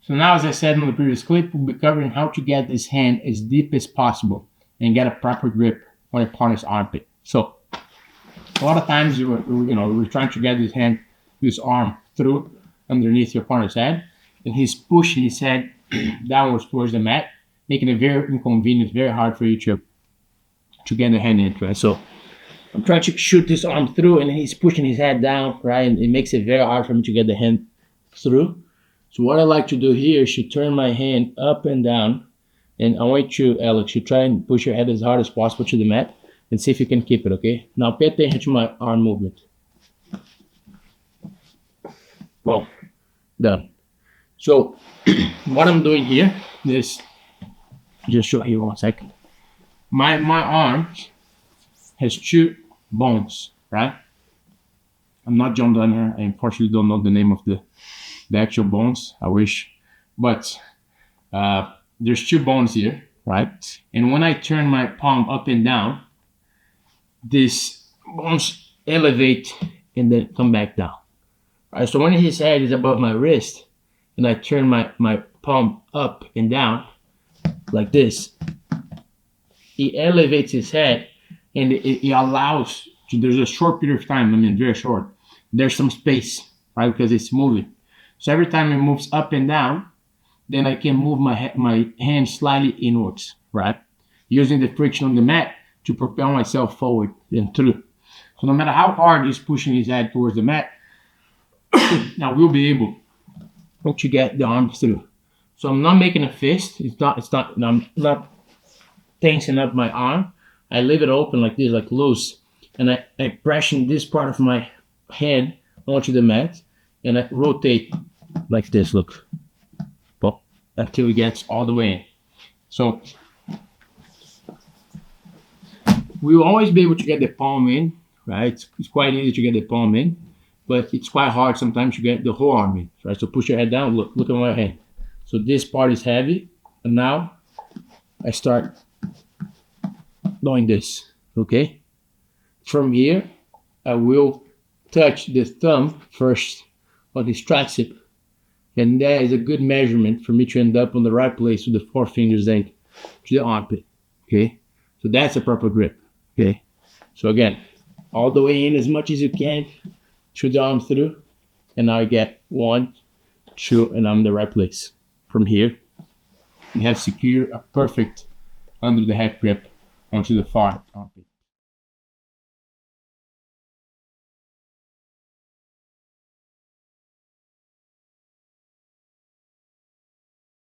So now, as I said in the previous clip, we'll be covering how to get this hand as deep as possible and get a proper grip on your partner's armpit. So a lot of times, we're trying to get this arm through underneath your partner's head, and he's pushing his head downwards towards the mat, making it very inconvenient, very hard for you to get the hand into it. So I'm trying to shoot this arm through, and he's pushing his head down, right? And it makes it very hard for me to get the hand through. So what I like to do here is to turn my hand up and down, and I want you, Alex, to try and push your head as hard as possible to the mat, and see if you can keep it, okay? Now pay attention to my arm movement. Well, done. So what I'm doing here is, just show you 1 second. My arm has 2 bones, right? I'm not John Donner. I unfortunately don't know the name of the actual bones. I wish. But there's 2 bones here, right? And when I turn my palm up and down, these bones elevate and then come back down. Right? So when his head is above my wrist and I turn my palm up and down like this, he elevates his head, and it allows, there's a short period of time, I mean very short, there's some space, right, because it's moving. So every time it moves up and down, then I can move my hand slightly inwards, right, using the friction on the mat to propel myself forward and through. So no matter how hard he's pushing his head towards the mat, now we'll be able to get the arm through. So I'm not making a fist. I'm not tensing up my arm. I leave it open like this, like loose, and I press this part of my head onto the mat, and I rotate like this, look, until it gets all the way in. So we will always be able to get the palm in, right? It's quite easy to get the palm in, but it's quite hard sometimes to get the whole arm in, right? So push your head down, look at my hand. So this part is heavy, and now I start doing this, okay? From here, I will touch the thumb first on this tricep, and that is a good measurement for me to end up on the right place with the 4 fingers then to the armpit, okay? So that's a proper grip, okay? So again, all the way in as much as you can, shoot the arm through, and now I get 1, 2, and I'm in the right place. From here, you have secured a perfect under the head grip onto the far armpit.